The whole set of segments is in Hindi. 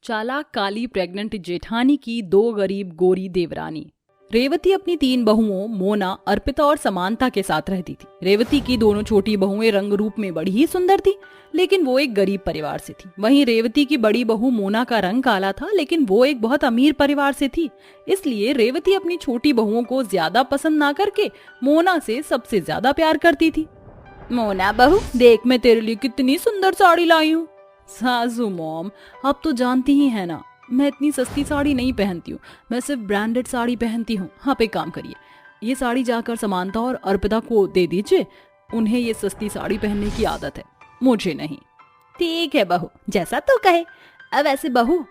चालाक काली प्रेग्नेंट जेठानी की दो गरीब गोरी देवरानी। रेवती अपनी 3 बहुओं मोना, अर्पिता और समांता के साथ रहती थी। रेवती की दोनों छोटी बहुएं रंग रूप में बड़ी ही सुंदर थी, लेकिन वो एक गरीब परिवार से थी। वहीं रेवती की बड़ी बहू मोना का रंग काला था, लेकिन वो एक बहुत अमीर परिवार से थी। इसलिए रेवती अपनी छोटी बहुओं को ज्यादा पसंद ना करके मोना से सबसे ज्यादा प्यार करती थी। मोना बहू, देख मैं तेरे लिए कितनी सुंदर साड़ी लाई हूँ। सासू मॉम, आप तो जानती ही है ना, मैं इतनी सस्ती साड़ी नहीं पहनती हूँ, मैं सिर्फ ब्रांडेड साड़ी पहनती हूँ। आप एक काम करिए, ये साड़ी जाकर समांता और अर्पिता को दे दीजिए, उन्हें ये सस्ती साड़ी पहनने की आदत है, मुझे नहीं। ठीक है बहू, जैसा तू कहे। अब ऐसे बहू,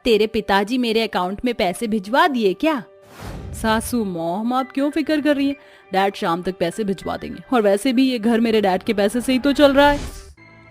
तेरे पिताजी मेरे अकाउंट में पैसे भिजवा दिए क्या? सासू मॉम, आप क्यों फिक्र कर रही हैं? डैड शाम तक पैसे भिजवा देंगे, और वैसे भी ये घर मेरे डैड के पैसे से ही तो चल रहा है।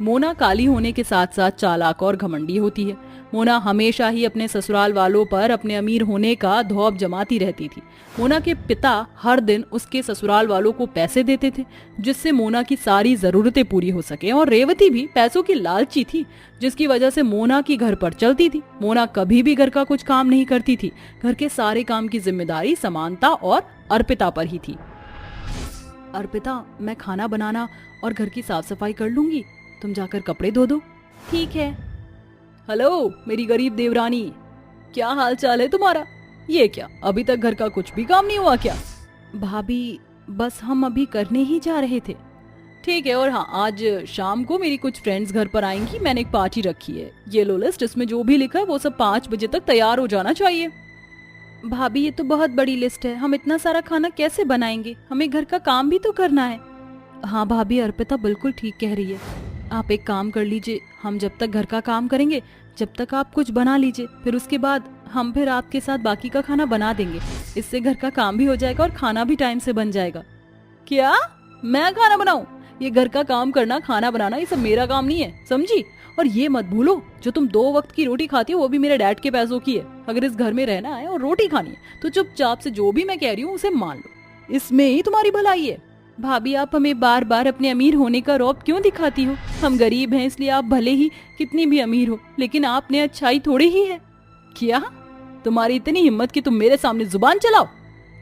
मोना काली होने के साथ साथ चालाक और घमंडी होती है। मोना हमेशा ही अपने ससुराल वालों पर अपने अमीर होने का धौब जमाती रहती थी। मोना के पिता हर दिन उसके ससुराल वालों को पैसे देते थे, जिससे मोना की सारी जरूरतें पूरी हो सके, और रेवती भी पैसों की लालची थी, जिसकी वजह से मोना की घर पर चलती थी। मोना कभी भी घर का कुछ काम नहीं करती थी। घर के सारे काम की जिम्मेदारी समांता और अर्पिता पर ही थी। अर्पिता, मैं खाना बनाना और घर की साफ सफाई कर लूंगी, तुम जाकर कपड़े धो दो। ठीक है। हेलो मेरी गरीब देवरानी, क्या हाल चाल है तुम्हारा? ये क्या, अभी तक घर का कुछ भी काम नहीं हुआ क्या? भाभी, बस हम अभी करने ही जा रहे थे। ठीक है, और हाँ, आज शाम को मेरी कुछ फ्रेंड्स घर पर आएंगी, मैंने एक पार्टी रखी है। ये लो लिस्ट, इसमें जो भी लिखा है वो सब 5 बजे तक तैयार हो जाना चाहिए। भाभी, ये तो बहुत बड़ी लिस्ट है, हम इतना सारा खाना कैसे बनाएंगे? हमें घर का काम भी तो करना है। हाँ भाभी, अर्पिता बिल्कुल ठीक कह रही है। आप एक काम कर लीजिए, हम जब तक घर का काम करेंगे जब तक आप कुछ बना लीजिए, फिर उसके बाद हम फिर आपके साथ बाकी का खाना बना देंगे। इससे घर का काम भी हो जाएगा और खाना भी टाइम से बन जाएगा। क्या? मैं खाना बनाऊं? ये घर का काम करना, खाना बनाना, ये सब मेरा काम नहीं है, समझी? और ये मत भूलो, जो तुम 2 वक्त की रोटी खाती हो वो भी मेरे डैड के पैसों की है। अगर इस घर में रहना है और रोटी खानी है तो चुपचाप से जो भी मैं कह रही हूँ उसे मान लो, इसमें ही तुम्हारी भलाई है। भाभी, आप हमें बार बार अपने अमीर होने का रौब क्यों दिखाती हो? हम गरीब हैं, इसलिए आप भले ही कितनी भी अमीर हो, लेकिन आपने अच्छाई थोड़ी ही है। क्या? तुम्हारी इतनी हिम्मत कि तुम मेरे सामने जुबान चलाओ?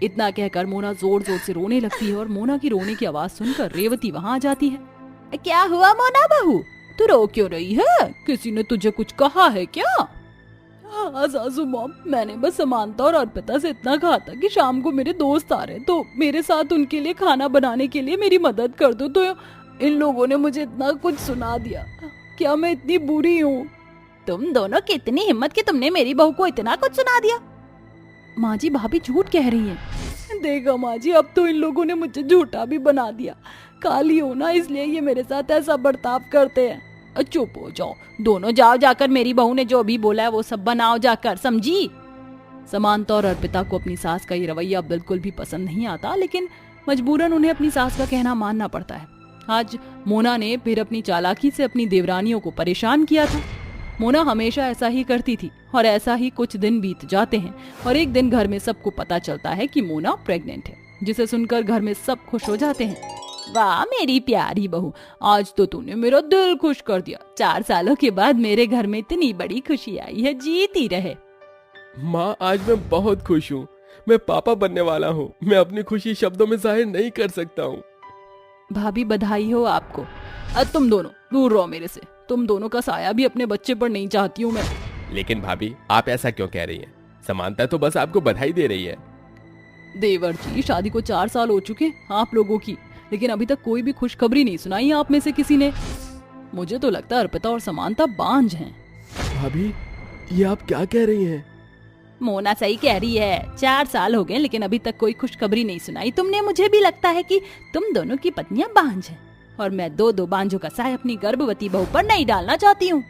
इतना कहकर मोना जोर जोर से रोने लगती है, और मोना की रोने की आवाज सुनकर रेवती वहाँ आ जाती है। क्या हुआ मोना बहू, तू रो क्यों रही है? किसी ने तुझे कुछ कहा है क्या? हाँ सासू मॉम, मैंने बस समांता और अर्पिता से इतना कहा था कि शाम को मेरे दोस्त आ रहे, तो मेरे साथ उनके लिए खाना बनाने के लिए मेरी मदद कर दो। तो इन लोगों ने मुझे इतना कुछ सुना दिया। क्या मैं इतनी बुरी हूँ? तुम दोनों की इतनी हिम्मत कि तुमने मेरी बहू को इतना कुछ सुना दिया? माँ जी, भाभी झूठ कह रही है। देखा माँ जी, अब तो इन लोगों ने मुझे झूठा भी बना दिया। काली हो ना, इसलिए ये मेरे साथ ऐसा बर्ताव करते हैं। चुप हो जाओ दोनों, जाओ जाकर मेरी बहू ने जो भी बोला है वो सब बनाओ जाकर, समझी? समांता और अर्पिता को अपनी सास का ये रवैया बिल्कुल भी पसंद नहीं आता, लेकिन मजबूरन उन्हें अपनी सास का कहना मानना पड़ता है। आज मोना ने फिर अपनी चालाकी से अपनी देवरानियों को परेशान किया था। मोना हमेशा ऐसा ही करती थी, और ऐसा ही कुछ दिन बीत जाते हैं, और एक दिन घर में सबको पता चलता है कि मोना प्रेग्नेंट है, जिसे सुनकर घर में सब खुश हो जाते हैं। वाह मेरी प्यारी बहू, आज तो तूने मेरा दिल खुश कर दिया। 4 सालों के बाद मेरे घर में इतनी बड़ी खुशी आई है, जीती रहे। माँ, आज मैं बहुत खुश हूँ। मैं पापा बनने वाला हूँ। मैं अपनी खुशी शब्दों में जाहिर नहीं कर सकता हूँ। भाभी, बधाई हो आपको। तुम दोनों दूर रहो मेरे से, तुम दोनों का साया भी अपने बच्चे पर नहीं चाहती हूँ मैं। लेकिन भाभी, आप ऐसा क्यों कह रही हैं? समांता तो बस आपको बधाई दे रही है। देवर जी, शादी को 4 साल हो चुके आप लोगों की, लेकिन अभी तक कोई भी खुशखबरी नहीं सुनाई आप में से किसी ने। मुझे तो लगता है अर्पिता और समांता बांझ हैं। भाभी, ये आप क्या कह रही हैं? मोना सही कह रही है, 4 साल हो गए लेकिन अभी तक कोई खुशखबरी नहीं सुनाई तुमने। मुझे भी लगता है कि तुम दोनों की पत्नियां बांझ हैं, और मैं 2 बांझों का साया अपनी गर्भवती बहू पर नहीं डालना चाहती हूँ।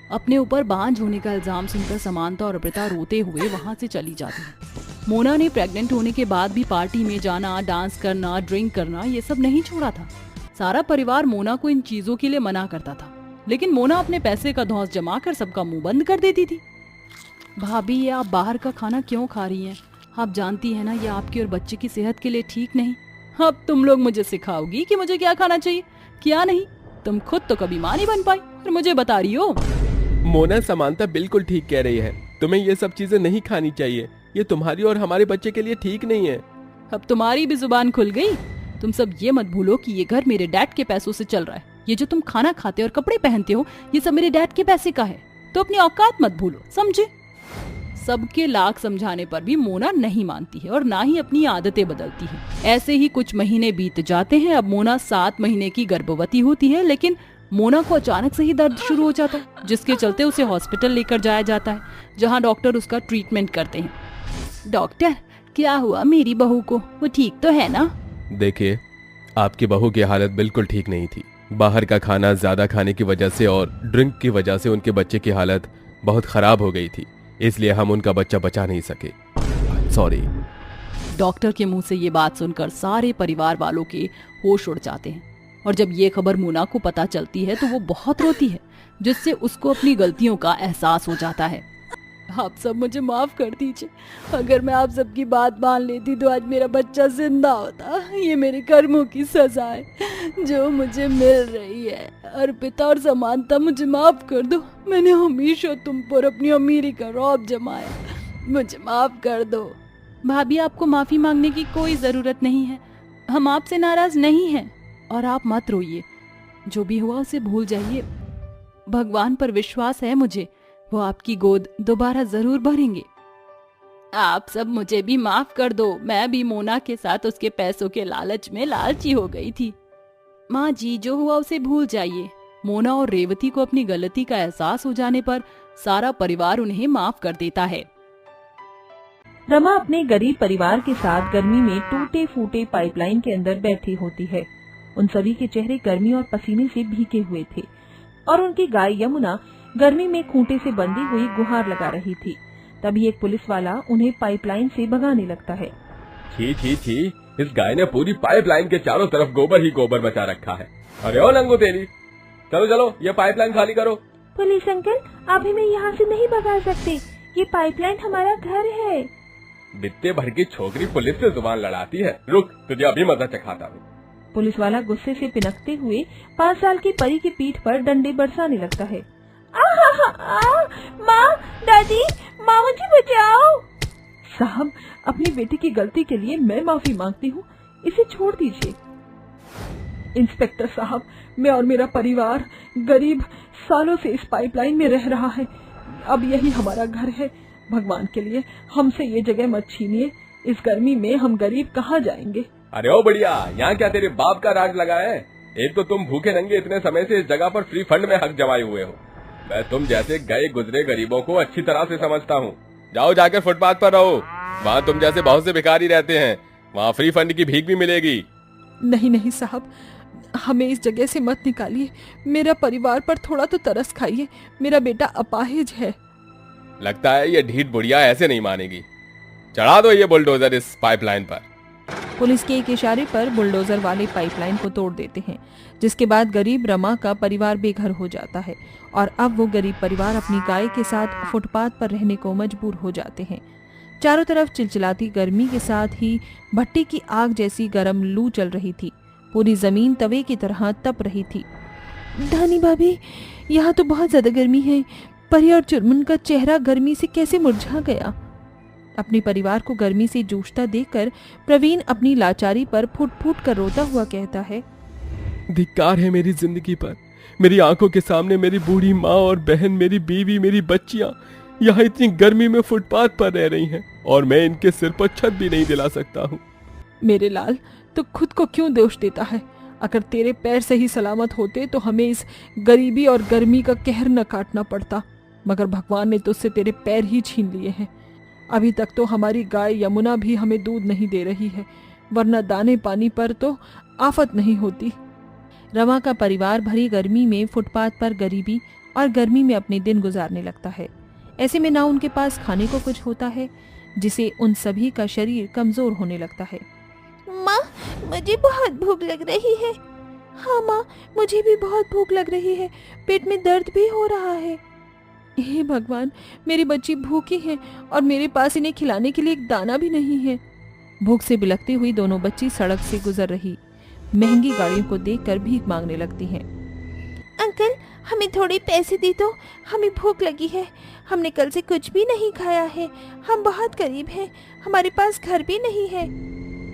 अपने ऊपर बांझ होने का इल्जाम सुनकर समांता और अर्पिता रोते हुए वहाँ से चली जाती है। मोना ने प्रेग्नेंट होने के बाद भी पार्टी में जाना, डांस करना, ड्रिंक करना, ये सब नहीं छोड़ा था। सारा परिवार मोना को इन चीजों के लिए मना करता था, लेकिन मोना अपने पैसे का धौंस जमा कर सबका मुंह बंद कर देती थी। भाभी, ये आप बाहर का खाना क्यों खा रही हैं? आप जानती है ना, ये आपकी और बच्चे की सेहत के लिए ठीक नहीं। अब तुम लोग मुझे सिखाओगी कि मुझे क्या खाना चाहिए क्या नहीं? तुम खुद तो कभी मां नहीं बन पाई और मुझे बता रही हो। मोना, समानता बिल्कुल ठीक कह रही है। तुम्हें ये सब चीजें नहीं खानी चाहिए। ये तुम्हारी और हमारे बच्चे के लिए ठीक नहीं है। अब तुम्हारी भी जुबान खुल गई। तुम सब ये मत भूलो कि ये घर मेरे डैड के पैसों से चल रहा है। ये जो तुम खाना खाते और कपड़े पहनते हो, ये सब मेरे डैड के पैसे का है। तो अपनी औकात मत भूलो, समझे? सबके लाख समझाने पर भी मोना नहीं मानती है और ना ही अपनी आदतें बदलती है। ऐसे ही कुछ महीने बीत जाते हैं। अब मोना 7 महीने की गर्भवती होती है, लेकिन मोना को अचानक से ही दर्द शुरू हो जाता है, जिसके चलते उसे हॉस्पिटल लेकर जाया जाता है, जहां डॉक्टर उसका ट्रीटमेंट करते हैं। डॉक्टर, क्या हुआ मेरी बहू को? वो ठीक तो है ना? देखिए, आपकी बहू की हालत बिल्कुल ठीक नहीं थी। बाहर का खाना ज्यादा खाने की वजह से और ड्रिंक की वजह से उनके बच्चे की हालत बहुत खराब हो गई थी, इसलिए हम उनका बच्चा बचा नहीं सके। सॉरी। डॉक्टर के मुंह से ये बात सुनकर सारे परिवार वालों के होश उड़ जाते हैं और जब ये खबर मोना को पता चलती है तो वो बहुत रोती है, जिससे उसको अपनी गलतियों का एहसास हो जाता है। आप सब मुझे माफ कर दीजिए। अगर मैं आप सबकी बात मान लेती तो आज मेरा बच्चा जिंदा होता। ये मेरे कर्मों की सजा है जो मुझे मिल रही है। अर्पिता और समानता, मुझे माफ कर दो। मैंने हमेशा तुम पर अपनी अमीरी का रौब जमाया। मुझे माफ कर दो। भाभी, आपको माफी मांगने की कोई जरूरत नहीं है। हम आपसे नाराज नहीं हैं और आप मत रोइए। जो भी हुआ उसे भूल जाइए। भगवान पर विश्वास है मुझे, वो आपकी गोद दोबारा जरूर भरेंगे। आप सब मुझे भी माफ कर दो। मैं भी मोना के साथ उसके पैसों के लालच में लालची हो गई थी। माँ जी, जो हुआ उसे भूल जाइए। मोना और रेवती को अपनी गलती का एहसास हो जाने पर सारा परिवार उन्हें माफ कर देता है। रमा अपने गरीब परिवार के साथ गर्मी में टूटे फूटे पाइपलाइन के अंदर बैठी होती है। उन सभी के चेहरे गर्मी और पसीने से भीगे हुए थे और उनकी गाय यमुना गर्मी में खूंटे से बंधी हुई गुहार लगा रही थी। तभी एक पुलिस वाला उन्हें पाइपलाइन से भगाने लगता है। छी छी छी, इस गाय ने पूरी पाइपलाइन के चारों तरफ गोबर ही गोबर मचा रखा है। अरे ओ नंगू तेरी, चलो चलो ये पाइपलाइन खाली करो। पुलिस अंकल, आप हमें यहाँ से नहीं भगा सकते। ये पाइपलाइन हमारा घर है। बित्ते भर की छोकरी पुलिस से जुबान लड़ाती है। रुक, तुझे अभी मजा चखाता हूँ। पुलिस वाला गुस्से से पिनकते हुए 5 साल की परी की पीठ पर डंडे बरसाने लगता है। माँ, दादी, माँ मुझे बचाओ। साहब, अपनी बेटी की गलती के लिए मैं माफी मांगती हूँ, इसे छोड़ दीजिए। इंस्पेक्टर साहब, मैं और मेरा परिवार गरीब सालों से इस पाइपलाइन में रह रहा है। अब यही हमारा घर है। भगवान के लिए हमसे ये जगह मत छीनिए। इस गर्मी में हम गरीब कहाँ जाएंगे? अरे ओ बढ़िया, यहाँ क्या तेरे बाप का राज लगा है? एक तो तुम भूखे नंगे इतने समय से इस जगह पर फ्री फंड में हक जमाए हुए हो। मैं तुम जैसे गए गुजरे गरीबों को अच्छी तरह से समझता हूँ। जाओ जाकर फुटपाथ पर रहो, वहाँ तुम जैसे बहुत से भिखारी रहते हैं। वहाँ फ्री फंड की भीख भी मिलेगी। नहीं नहीं साहब, हमें इस जगह से मत निकालिए। मेरा परिवार पर थोड़ा तो तरस खाइए। मेरा बेटा अपाहिज है। लगता है ये ढीठ बुढ़िया ऐसे नहीं मानेगी। चढ़ा दो ये बुलडोजर इस पाइपलाइन पर। पुलिस के एक इशारे पर बुलडोजर वाले पाइपलाइन को तोड़ देते हैं, जिसके बाद गरीब रमा का परिवार बेघर हो जाता है और अब वो गरीब परिवार अपनी गाय के साथ फुटपाथ पर रहने को मजबूर हो जाते हैं। चारों तरफ चिलचिलाती गर्मी के साथ ही भट्टी की आग जैसी गर्म लू चल रही थी। पूरी जमीन तवे की तरह तप रही थी। धानी भाभी, यहाँ तो बहुत ज्यादा गर्मी है। परी और चुरमुन का चेहरा गर्मी से कैसे मुरझा गया। अपने परिवार को गर्मी से जूझता देखकर प्रवीण अपनी लाचारी पर फुट फुट कर रोता हुआ कहता है, धिक्कार है मेरी जिंदगी पर। मेरी आंखों के सामने मेरी बूढ़ी माँ और बहन, मेरी बीवी, मेरी बच्चियां यहाँ इतनी गर्मी में फुटपाथ पर रह रही हैं और मैं इनके सिर पर छत भी नहीं दिला सकता हूँ। मेरे लाल, तो खुद को क्यों दोष देता है? अगर तेरे पैर सही सलामत होते तो हमें इस गरीबी और गर्मी का कहर न काटना पड़ता, मगर भगवान ने तुझसे तेरे पैर ही छीन लिए हैं। अभी तक तो हमारी गाय यमुना भी हमें दूध नहीं दे रही है, वरना दाने पानी पर तो आफत नहीं होती। रमा का परिवार भरी गर्मी में फुटपाथ पर गरीबी और गर्मी में अपने दिन गुजारने लगता है। ऐसे में ना उनके पास खाने को कुछ होता है, जिसे उन सभी का शरीर कमजोर होने लगता है। माँ, मुझे बहुत भूख लग रही है। हाँ माँ, मुझे भी बहुत भूख लग रही है। पेट में दर्द भी हो रहा है। हे भगवान, मेरी बच्ची भूखी है और मेरे पास इन्हें खिलाने के लिए एक दाना भी नहीं है। भूख से बिलखती हुई दोनों बच्ची सड़क से गुजर रही महंगी गाड़ियों को देखकर भीख मांगने लगती हैं। अंकल, हमें थोड़े पैसे दे दो, हमें भूख लगी है। हमने कल से कुछ भी नहीं खाया है। हम बहुत गरीब हैं, हमारे पास घर भी नहीं है।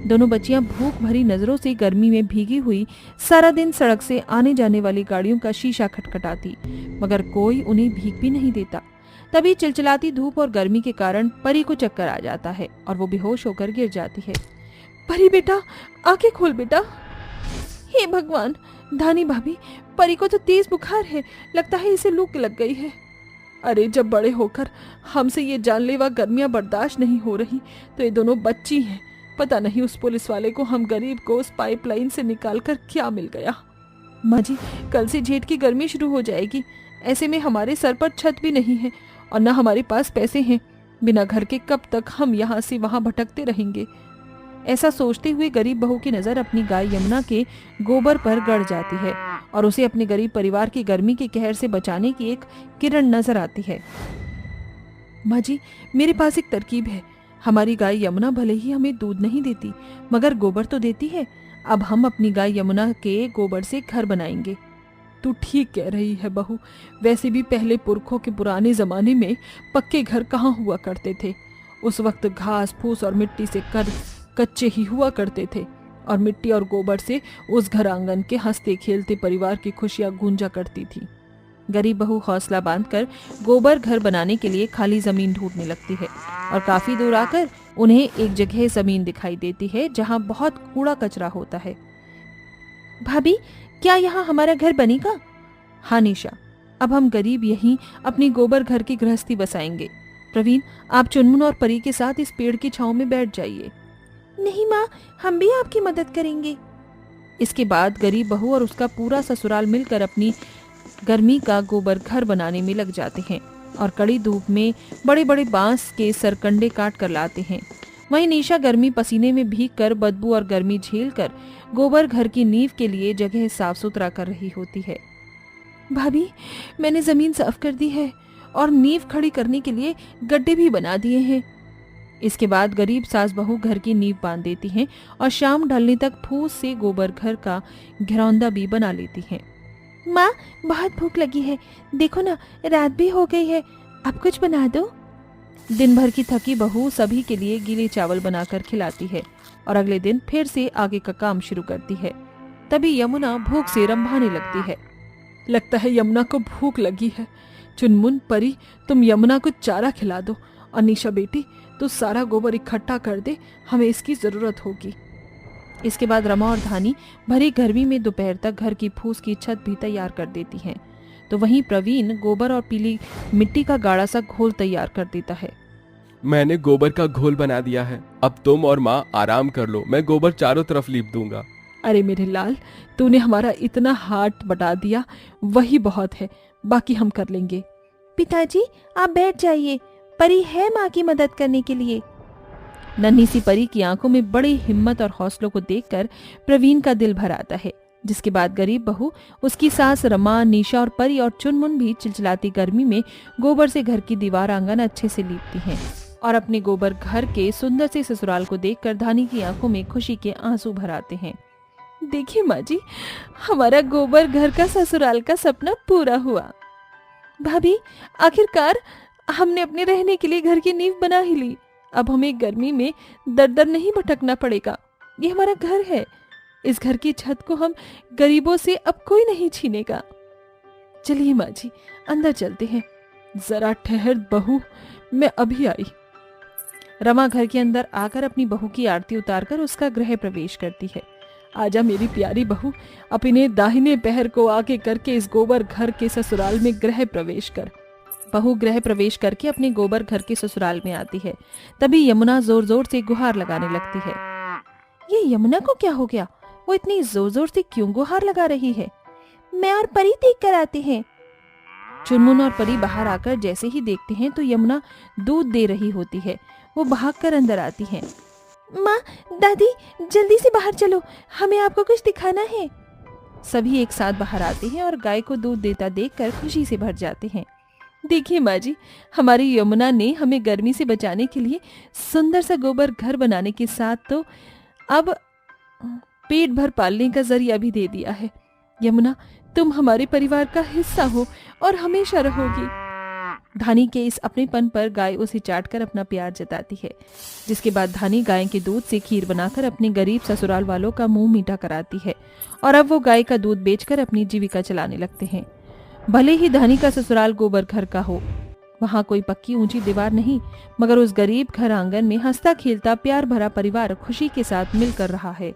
दोनों बच्चियां भूख भरी नजरों से गर्मी में भीगी हुई सारा दिन सड़क से आने जाने वाली गाड़ियों का शीशा खटखटाती, मगर कोई उन्हें भीख भी नहीं देता। तभी चिलचिलाती धूप और गर्मी के कारण परी को चक्कर आ जाता है और वो बेहोश होकर गिर जाती है। परी बेटा, आंखें खोल बेटा। हे भगवान, धानी भाभी, परी को तो तेज बुखार है, लगता है इसे लू लग गई है। अरे जब बड़े होकर हमसे ये जानलेवा गर्मियां बर्दाश्त नहीं हो रही तो ये दोनों बच्ची हैं। पता नहीं उस पुलिस वाले को हम गरीब को उस पाइपलाइन से निकालकर क्या मिल गया। माँ जी, कल से जेठ की गर्मी शुरू हो जाएगी। ऐसे में हमारे सर पर छत भी नहीं है और न हमारे पास पैसे हैं। बिना घर के कब तक हम यहाँ से वहाँ भटकते रहेंगे। ऐसा सोचते हुए गरीब बहू की नजर अपनी गाय यमुना के गोबर पर गड़ जाती है और उसे अपने गरीब परिवार की गर्मी के कहर से बचाने की एक किरण नजर आती है। माँ जी, मेरे पास एक तरकीब है। हमारी गाय यमुना भले ही हमें दूध नहीं देती, मगर गोबर तो देती है। अब हम अपनी गाय यमुना के गोबर से घर बनाएंगे। तू ठीक कह रही है बहू। वैसे भी पहले पुरखों के पुराने जमाने में पक्के घर कहाँ हुआ करते थे। उस वक्त घास फूस और मिट्टी से कच्चे ही हुआ करते थे और मिट्टी और गोबर से उस घर आंगन के हंसते खेलते परिवार की खुशियां गूंजा करती थी। गरीब बहू हौसला बांधकर गोबर घर बनाने के लिए खाली जमीन ढूंढने लगती है और काफी दूर आकर उन्हें एक जगह जमीन दिखाई देती है जहां बहुत कूड़ा कचरा होता है। भाभी, क्या यहाँ हमारा घर बनेगा? हाँ निशा, अब हम गरीब यहीं अपनी गोबर घर की गृहस्थी बसाएंगे। प्रवीण, आप चुनमुन और परी के साथ इस पेड़ की छांव में बैठ जाइए। नहीं माँ, हम भी आपकी मदद करेंगे। इसके बाद गरीब बहू और उसका पूरा ससुराल मिलकर अपनी गर्मी का गोबर घर बनाने में लग जाते हैं और कड़ी धूप में बड़े बड़े बांस के सरकंडे काट कर लाते हैं। वहीं निशा गर्मी पसीने में भीग कर बदबू और गर्मी झेल कर गोबर घर की नींव के लिए जगह साफ सुथरा कर रही होती है। भाभी, मैंने जमीन साफ कर दी है और नींव खड़ी करने के लिए गड्ढे भी बना दिए हैं। इसके बाद गरीब सास बहू घर की नींव बांध देती हैं और शाम ढलने तक फूस से गोबर घर का घरौंदा भी बना लेती हैं। माँ, बहुत भूख लगी है, देखो ना रात भी हो गई है, अब कुछ बना दो। दिन भर की थकी बहू सभी के लिए गीले चावल बनाकर खिलाती है और अगले दिन फिर से आगे का काम शुरू करती है। तभी यमुना भूख से रंभाने लगती है। लगता है यमुना को भूख लगी है। चुनमुन, परी, तुम यमुना को चारा खिला दो और निशा बेटी, तो सारा गोबर इकट्ठा कर दे, हमें इसकी जरूरत होगी। इसके बाद रमा और धानी भरी गर्मी में दोपहर तक घर की फूस की छत भी तैयार कर देती हैं। तो वहीं प्रवीण गोबर और पीली मिट्टी का गाढ़ा सा घोल तैयार कर देता है। मैंने गोबर का घोल बना दिया है, अब तुम और माँ आराम कर लो, मैं गोबर चारों तरफ लीप दूंगा। अरे मेरे लाल, तूने हमारा इतना हाथ बटा दिया, वही बहुत है, बाकी हम कर लेंगे। पिताजी, आप बैठ जाइए, परी है माँ की मदद करने के लिए। नन्ही सी परी की आंखों में बड़ी हिम्मत और हौसलों को देखकर प्रवीण का दिल भर आता है। जिसके बाद गरीब बहू, उसकी सास रमा, निशा और परी और चुनमुन भी चिलचिलाती गर्मी में गोबर से घर की दीवार आंगन अच्छे से लीपती हैं और अपने गोबर घर के सुंदर से ससुराल को देखकर धानी की आंखों में खुशी के आंसू भर आते हैं। देखिए माँ जी, हमारा गोबर घर का ससुराल का सपना पूरा हुआ। भाभी, आखिरकार हमने अपने रहने के लिए घर की नींव बना ही ली। अब हमें गर्मी में दर दर नहीं भटकना पड़ेगा। ये हमारा घर है। इस घर की छत को हम गरीबों से अब कोई नहीं छीनेगा। चलिए माँ जी, अंदर चलते हैं। जरा ठहर बहू, मैं अभी आई। रमा घर के अंदर आकर अपनी बहू की आरती उतारकर उसका गृह प्रवेश करती है। आजा मेरी प्यारी बहू, अपने दाहिने पैर को आगे करके इस गोबर घर के ससुराल में गृह प्रवेश कर। बहू गृह प्रवेश करके अपने गोबर घर के ससुराल में आती है। तभी यमुना जोर जोर से गुहार लगाने लगती है। ये यमुना को क्या हो गया? वो इतनी जोर जोर से क्यों गुहार लगा रही है? मैं और परी देख कर आते हैं। चुनमुन और परी बाहर आकर जैसे ही देखते हैं तो यमुना दूध दे रही होती है। वो भागकर अंदर आती हैं। माँ, दादी, जल्दी से बाहर चलो, हमें आपको कुछ दिखाना है। सभी एक साथ बाहर आते हैं और गाय को दूध देता देखकर खुशी से भर जाते हैं। देखिए माँ जी, हमारी यमुना ने हमें गर्मी से बचाने के लिए सुंदर सा गोबर घर बनाने के साथ तो अब पेट भर पालने का जरिया भी दे दिया है। यमुना, तुम हमारे परिवार का हिस्सा हो और हमेशा रहोगी। धानी के इस अपनेपन पर गाय उसे चाटकर अपना प्यार जताती है, जिसके बाद धानी गाय के दूध से खीर बनाकर अपने गरीब ससुराल वालों का मुंह मीठा कराती है और अब वो गाय का दूध बेचकर अपनी जीविका चलाने लगते हैं। भले ही धानी का ससुराल गोबर घर का हो, वहाँ कोई पक्की ऊंची दीवार नहीं, मगर उस गरीब घर आंगन में हंसता खेलता प्यार भरा परिवार खुशी के साथ मिलकर रहा है।